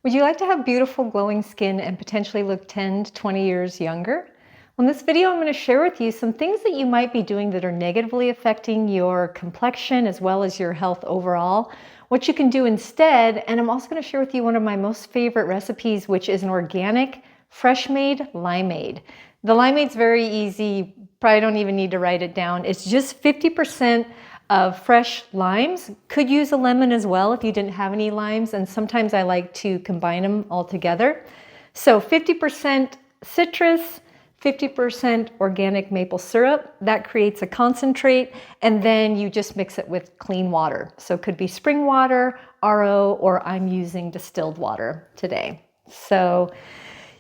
Would you like to have beautiful glowing skin and potentially look 10 to 20 years younger? In this video, I'm going to share with you some things that you might be doing that are negatively affecting your complexion as well as your health overall, what you can do instead, and I'm also going to share with you one of my most favorite recipes, which is an organic, fresh-made limeade. The limeade's very easy, probably don't even need to write it down. It's just 50% of fresh limes. Could use a lemon as well if you didn't have any limes, and sometimes I like to combine them all together. So 50% citrus, 50% organic maple syrup. That creates a concentrate, and then you just mix it with clean water. So it could be spring water, RO, or I'm using distilled water today. So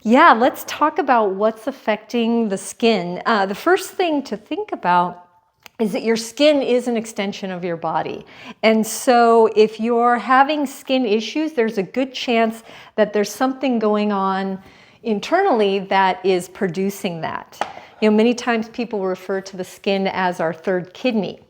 yeah, let's talk about what's affecting the skin. The first thing to think about is that your skin is an extension of your body. And so if you're having skin issues, there's a good chance that there's something going on internally that is producing that. You know, many times people refer to the skin as our third kidney.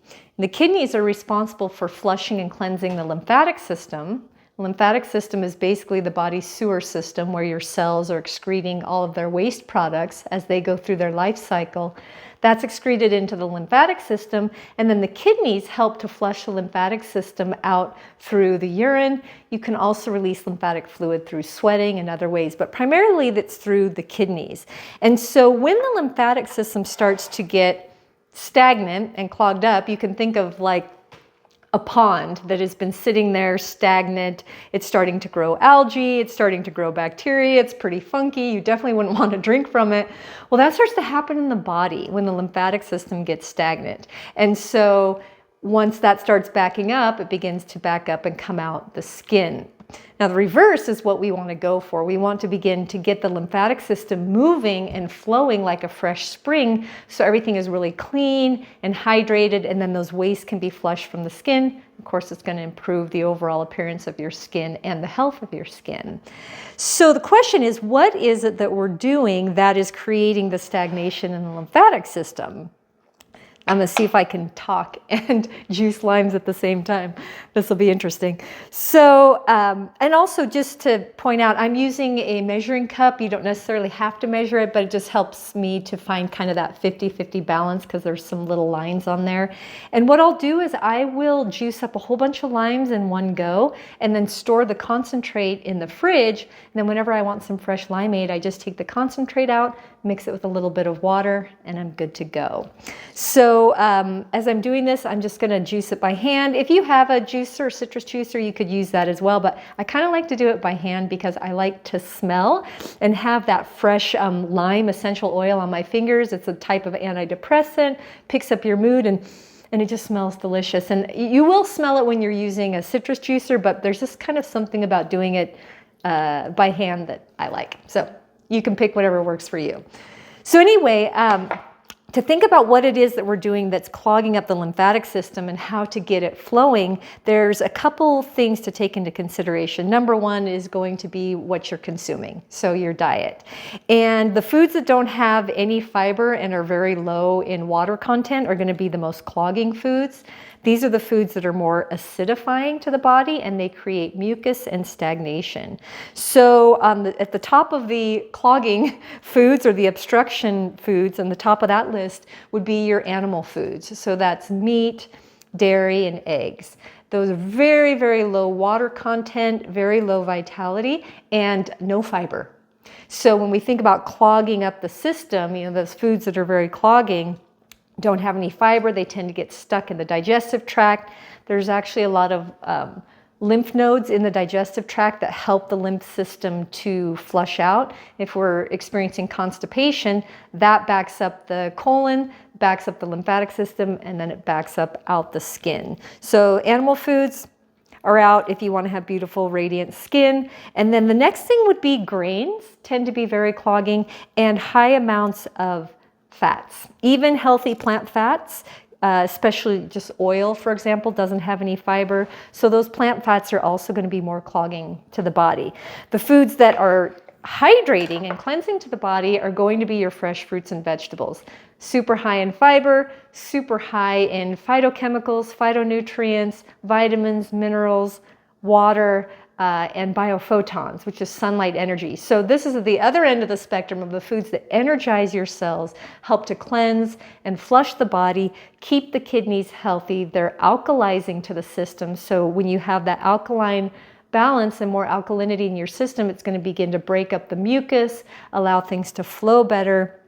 The kidneys are responsible for flushing and cleansing the lymphatic system. The lymphatic system is basically the body's sewer system where your cells are excreting all of their waste products as they go through their life cycle. That's excreted into the lymphatic system, and then the kidneys help to flush the lymphatic system out through the urine. You can also release lymphatic fluid through sweating and other ways, but primarily that's through the kidneys. And so when the lymphatic system starts to get stagnant and clogged up, you can think of like a pond that has been sitting there stagnant. It's starting to grow algae, it's starting to grow bacteria, it's pretty funky, you definitely wouldn't want to drink from it. Well, that starts to happen in the body when the lymphatic system gets stagnant. And so once that starts backing up, it begins to back up and come out the skin. Now the reverse is what we want to go for. We want to begin to get the lymphatic system moving and flowing like a fresh spring, so everything is really clean and hydrated, and then those wastes can be flushed from the skin. Of course, it's going to improve the overall appearance of your skin and the health of your skin. So the question is, what is it that we're doing that is creating the stagnation in the lymphatic system? I'm going to see if I can talk and juice limes at the same time. This will be interesting. So, and also just to point out, I'm using a measuring cup. You don't necessarily have to measure it, but it just helps me to find kind of that 50-50 balance because there's some little lines on there. And what I'll do is I will juice up a whole bunch of limes in one go and then store the concentrate in the fridge. And then whenever I want some fresh limeade, I just take the concentrate out, mix it with a little bit of water, and I'm good to go. So as I'm doing this, I'm just going to juice it by hand. If you have a juicer, citrus juicer, you could use that as well, but I kind of like to do it by hand because I like to smell and have that fresh lime essential oil on my fingers. It's a type of antidepressant, picks up your mood, and it just smells delicious. And you will smell it when you're using a citrus juicer, but there's just kind of something about doing it by hand that I like. So you can pick whatever works for you. So anyway, to think about what it is that we're doing that's clogging up the lymphatic system and how to get it flowing, there's a couple things to take into consideration. Number one is going to be what you're consuming, so your diet. And the foods that don't have any fiber and are very low in water content are going to be the most clogging foods. These are the foods that are more acidifying to the body, and they create mucus and stagnation. So at the top of the clogging foods, or the obstruction foods, on the top of that list would be your animal foods. So that's meat, dairy, and eggs. Those are very, very low water content, very low vitality, and no fiber. So when we think about clogging up the system, you know, those foods that are very clogging don't have any fiber, they tend to get stuck in the digestive tract. There's actually a lot of lymph nodes in the digestive tract that help the lymph system to flush out. If we're experiencing constipation, that backs up the colon, backs up the lymphatic system, and then it backs up out the skin. So animal foods are out if you want to have beautiful, radiant skin. And then the next thing would be grains, tend to be very clogging, and high amounts of fats. Even healthy plant fats, especially just oil, for example, doesn't have any fiber. So those plant fats are also going to be more clogging to the body. The foods that are hydrating and cleansing to the body are going to be your fresh fruits and vegetables. Super high in fiber, super high in phytochemicals, phytonutrients, vitamins, minerals, water, and biophotons, which is sunlight energy. So this is the other end of the spectrum of the foods that energize your cells, help to cleanse and flush the body, keep the kidneys healthy. They're alkalizing to the system. So when you have that alkaline balance and more alkalinity in your system, it's going to begin to break up the mucus, allow things to flow better.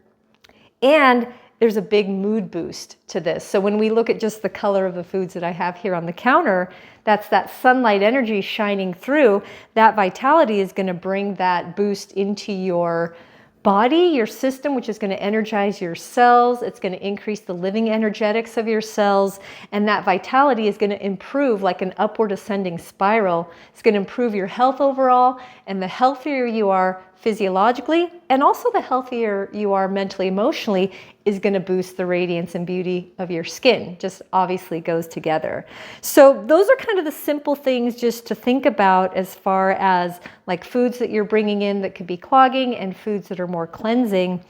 And there's a big mood boost to this. So when we look at just the color of the foods that I have here on the counter, that's that sunlight energy shining through. That vitality is going to bring that boost into your body, your system, which is going to energize your cells. It's going to increase the living energetics of your cells. And that vitality is going to improve like an upward ascending spiral. It's going to improve your health overall. And the healthier you are physiologically, and also the healthier you are mentally, emotionally, is going to boost the radiance and beauty of your skin. Just obviously goes together. So those are kind of the simple things just to think about as far as like foods that you're bringing in that could be clogging and foods that are more cleansing.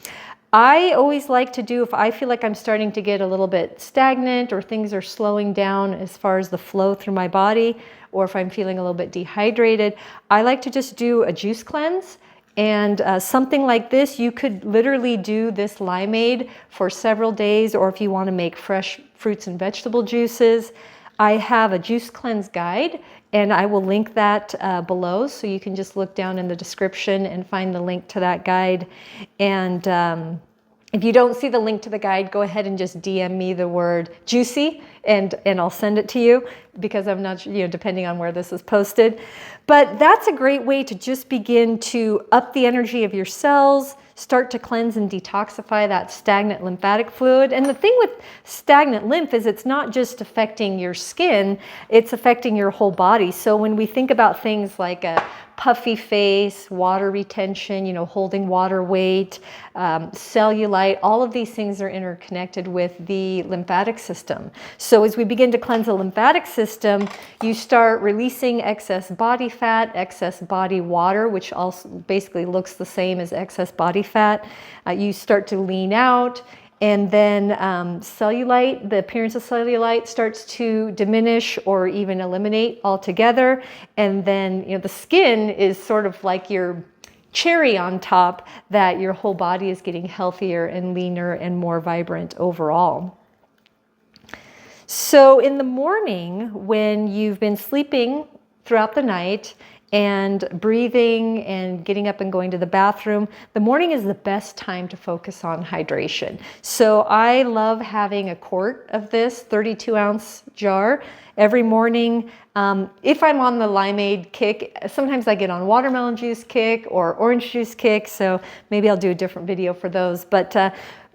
I always like to do, if I feel like I'm starting to get a little bit stagnant or things are slowing down as far as the flow through my body, or if I'm feeling a little bit dehydrated, I like to just do a juice cleanse. And something like this, you could literally do this limeade for several days, or if you want to make fresh fruits and vegetable juices. I have a juice cleanse guide, and I will link that below, so you can just look down in the description and find the link to that guide. And if you don't see the link to the guide, go ahead and just DM me the word juicy, and I'll send it to you, because I'm not, depending on where this is posted. But that's a great way to just begin to up the energy of your cells, start to cleanse and detoxify that stagnant lymphatic fluid. And the thing with stagnant lymph is it's not just affecting your skin, it's affecting your whole body. So when we think about things like a puffy face, water retention, holding water weight, cellulite, all of these things are interconnected with the lymphatic system. So as we begin to cleanse the lymphatic system, you start releasing excess body fat, excess body water, which also basically looks the same as excess body fat. You start to lean out. And then cellulite, the appearance of cellulite starts to diminish or even eliminate altogether. And then, the skin is sort of like your cherry on top, that your whole body is getting healthier and leaner and more vibrant overall. So in the morning, when you've been sleeping throughout the night and breathing and getting up and going to the bathroom, the morning is the best time to focus on hydration. So I love having a quart of this 32-ounce jar every morning. If I'm on the limeade kick, sometimes I get on watermelon juice kick or orange juice kick, so maybe I'll do a different video for those. But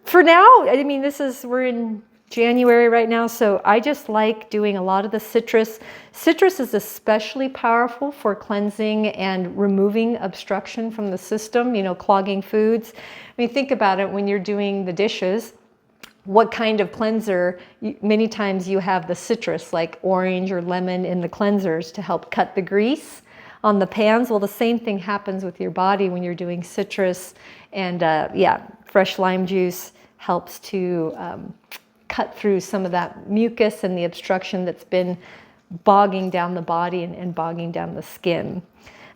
for now, we're in January right now, so I just like doing a lot of the citrus. Citrus is especially powerful for cleansing and removing obstruction from the system, clogging foods. Think about it when you're doing the dishes. What kind of cleanser? Many times you have the citrus, like orange or lemon, in the cleansers to help cut the grease on the pans. Well, the same thing happens with your body when you're doing citrus, and fresh lime juice helps to cut through some of that mucus and the obstruction that's been bogging down the body and bogging down the skin.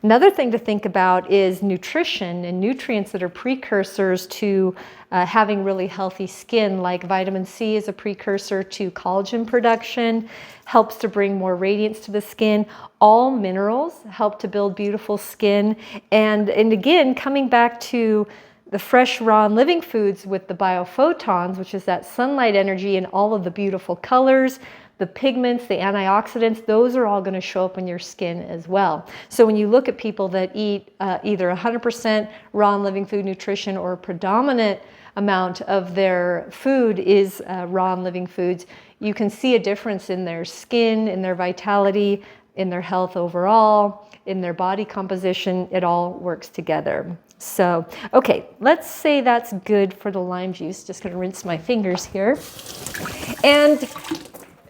Another thing to think about is nutrition and nutrients that are precursors to having really healthy skin, like vitamin C is a precursor to collagen production, helps to bring more radiance to the skin. All minerals help to build beautiful skin. And again, coming back to the fresh, raw, and living foods with the biophotons, which is that sunlight energy and all of the beautiful colors, the pigments, the antioxidants, those are all going to show up in your skin as well. So when you look at people that eat either 100% raw and living food nutrition, or a predominant amount of their food is raw and living foods, you can see a difference in their skin, in their vitality, in their health overall, in their body composition. It all works together. So, okay, let's say that's good for the lime juice. Just going to rinse my fingers here. And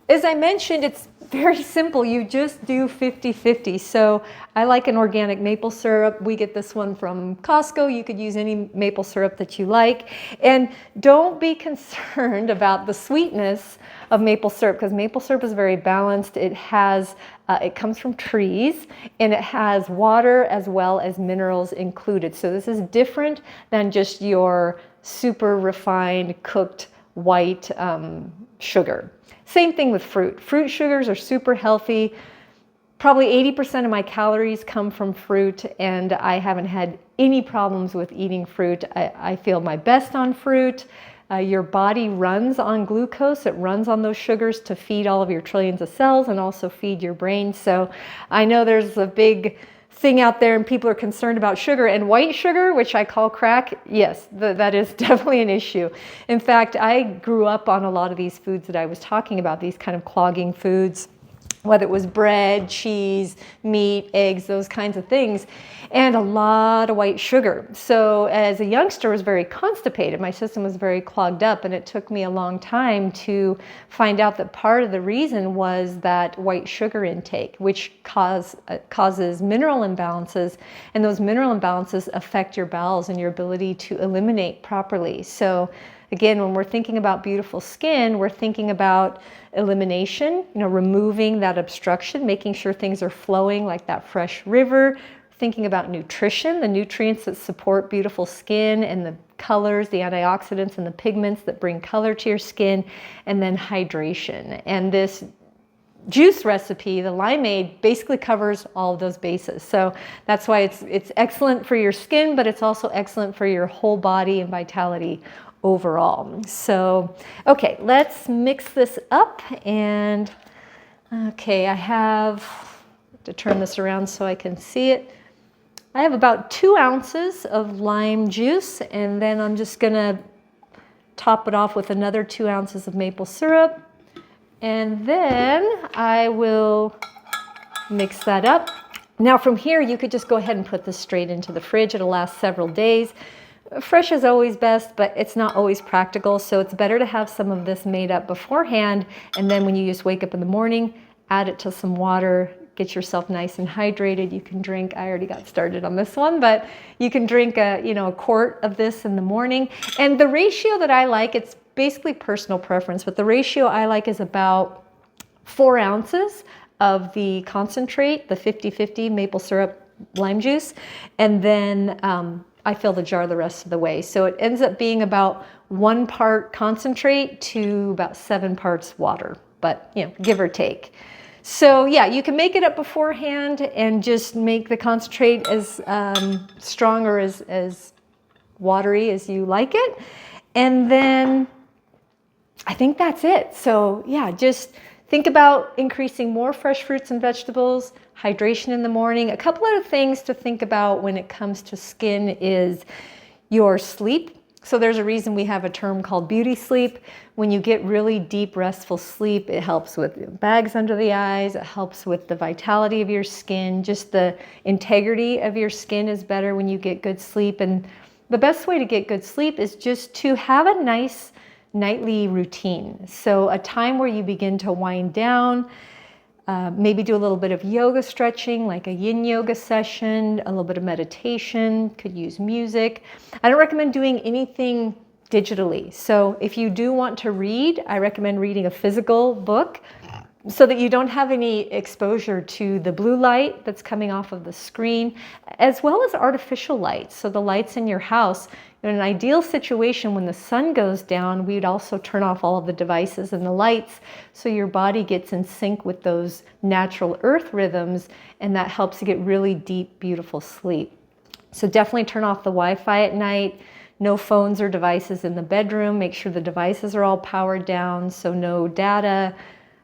as I mentioned, it's very simple. You just do 50-50. So I like an organic maple syrup. We get this one from Costco. You could use any maple syrup that you like. And don't be concerned about the sweetness of maple syrup, because maple syrup is very balanced. It comes from trees, and it has water as well as minerals included. So this is different than just your super refined cooked white sugar. Same thing with fruit. Fruit sugars are super healthy. Probably 80% of my calories come from fruit, and I haven't had any problems with eating fruit. I feel my best on fruit. Your body runs on glucose. It runs on those sugars to feed all of your trillions of cells and also feed your brain. So I know there's a big thing out there and people are concerned about sugar, and white sugar, which I call crack, yes, that is definitely an issue. In fact, I grew up on a lot of these foods that I was talking about, these kind of clogging foods, whether it was bread, cheese, meat, eggs, those kinds of things, and a lot of white sugar. So as a youngster, I was very constipated. My system was very clogged up, and it took me a long time to find out that part of the reason was that white sugar intake, which causes mineral imbalances, and those mineral imbalances affect your bowels and your ability to eliminate properly. So again, when we're thinking about beautiful skin, we're thinking about elimination, removing that obstruction, making sure things are flowing like that fresh river, thinking about nutrition, the nutrients that support beautiful skin, and the colors, the antioxidants and the pigments that bring color to your skin, and then hydration. And this juice recipe, the Limeade, basically covers all of those bases. So that's why it's excellent for your skin, but it's also excellent for your whole body and vitality overall. So, okay, let's mix this up. And okay, I have to turn this around so I can see it. I have about 2 ounces of lime juice, and then I'm just gonna top it off with another 2 ounces of maple syrup. And then I will mix that up. Now from here, you could just go ahead and put this straight into the fridge. It'll last several days. Fresh is always best, but it's not always practical, so it's better to have some of this made up beforehand, and then when you just wake up in the morning, add it to some water, get yourself nice and hydrated. You can drink, I already got started on this one, but you can drink a quart of this in the morning. And the ratio that I like, it's basically personal preference, but the ratio I like is about 4 ounces of the concentrate, the 50-50 maple syrup lime juice, and then I fill the jar the rest of the way. So it ends up being about 1 part concentrate to about 7 parts water, but give or take. So yeah, you can make it up beforehand and just make the concentrate as strong or as watery as you like it. And then I think that's it. So yeah, just think about increasing more fresh fruits and vegetables, hydration in the morning. A couple of things to think about when it comes to skin is your sleep. So there's a reason we have a term called beauty sleep. When you get really deep, restful sleep, it helps with bags under the eyes. It helps with the vitality of your skin. Just the integrity of your skin is better when you get good sleep. And the best way to get good sleep is just to have a nice nightly routine. So a time where you begin to wind down, maybe do a little bit of yoga stretching, like a yin yoga session, a little bit of meditation, could use music. I don't recommend doing anything digitally. So if you do want to read, I recommend reading a physical book so that you don't have any exposure to the blue light that's coming off of the screen, as well as artificial lights. So the lights in your house, in an ideal situation, when the sun goes down, we'd also turn off all of the devices and the lights so your body gets in sync with those natural earth rhythms, and that helps you get really deep, beautiful sleep. So definitely turn off the Wi-Fi at night. No phones or devices in the bedroom. Make sure the devices are all powered down, so no data,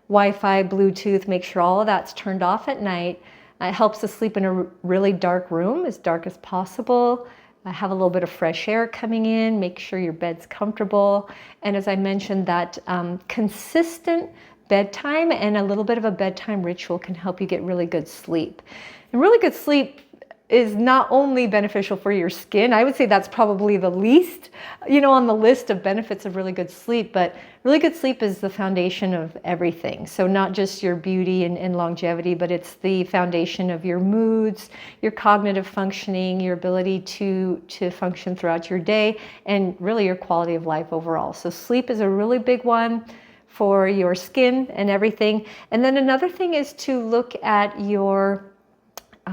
Wi-Fi, Bluetooth. Make sure all of that's turned off at night. It helps us sleep in a really dark room, as dark as possible. Have a little bit of fresh air coming in. Make sure your bed's comfortable. And as I mentioned, that consistent bedtime and a little bit of a bedtime ritual can help you get really good sleep. And really good sleep is not only beneficial for your skin, I would say that's probably the least, on the list of benefits of really good sleep, but really good sleep is the foundation of everything. So not just your beauty and longevity, but it's the foundation of your moods, your cognitive functioning, your ability to function throughout your day, and really your quality of life overall. So sleep is a really big one for your skin and everything. And then another thing is to look at your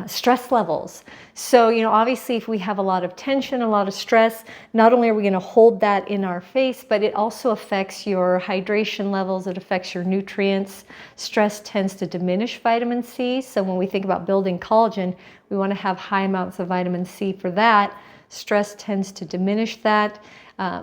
stress levels. So, obviously if we have a lot of tension, a lot of stress, not only are we going to hold that in our face, but it also affects your hydration levels. It affects your nutrients. Stress tends to diminish vitamin C. So when we think about building collagen, we want to have high amounts of vitamin C for that. Stress tends to diminish that.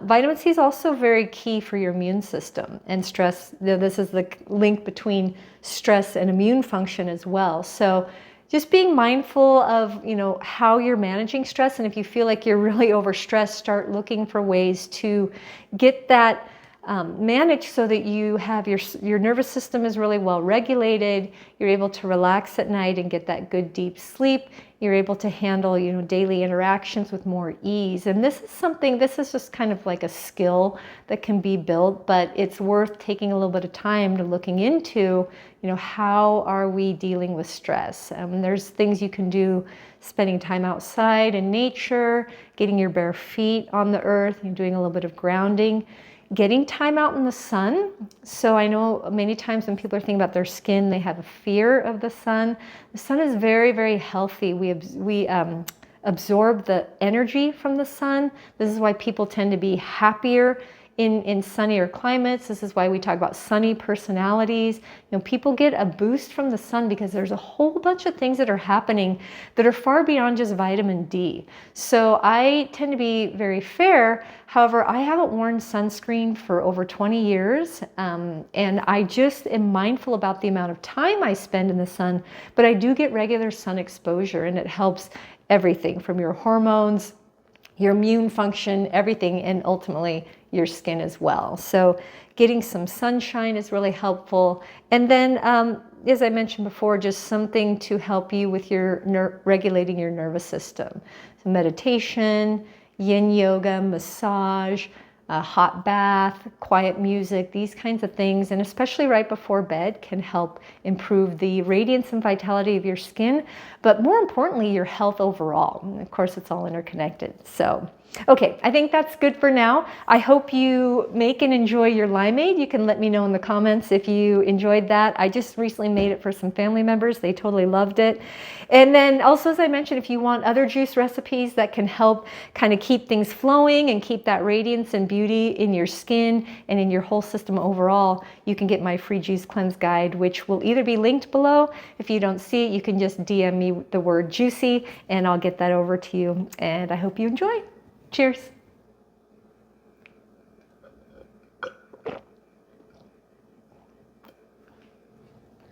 Vitamin C is also very key for your immune system, and stress, this is the link between stress and immune function as well. So just being mindful of, how you're managing stress. And if you feel like you're really overstressed, start looking for ways to get that managed so that you have your nervous system is really well regulated. You're able to relax at night and get that good deep sleep. You're able to handle, daily interactions with more ease. And this is just kind of like a skill that can be built, but it's worth taking a little bit of time to looking into, how are we dealing with stress? There's things you can do, spending time outside in nature, getting your bare feet on the earth, and doing a little bit of grounding. Getting time out in the sun. So I know many times when people are thinking about their skin, they have a fear of the sun. The sun is very, very healthy. We absorb the energy from the sun. This is why people tend to be happier in sunnier climates. This is why we talk about sunny personalities. People get a boost from the sun because there's a whole bunch of things that are happening that are far beyond just vitamin D. So I tend to be very fair. However, I haven't worn sunscreen for over 20 years. And I just am mindful about the amount of time I spend in the sun, but I do get regular sun exposure, and it helps everything from your hormones, your immune function, everything, and ultimately your skin as well. So getting some sunshine is really helpful. And then, as I mentioned before, just something to help you with your regulating your nervous system. So meditation, yin yoga, massage, a hot bath, quiet music, these kinds of things, and especially right before bed, can help improve the radiance and vitality of your skin, but more importantly, your health overall. And of course, it's all interconnected. So, okay, I think that's good for now. I hope you make and enjoy your limeade. You can let me know in the comments if you enjoyed that. I just recently made it for some family members. They totally loved it. And then also, as I mentioned, if you want other juice recipes that can help kind of keep things flowing and keep that radiance and beauty in your skin and in your whole system overall, you can get my free juice cleanse guide, which will either be linked below. If you don't see it, you can just DM me the word juicy and I'll get that over to you. And I hope you enjoy. Cheers.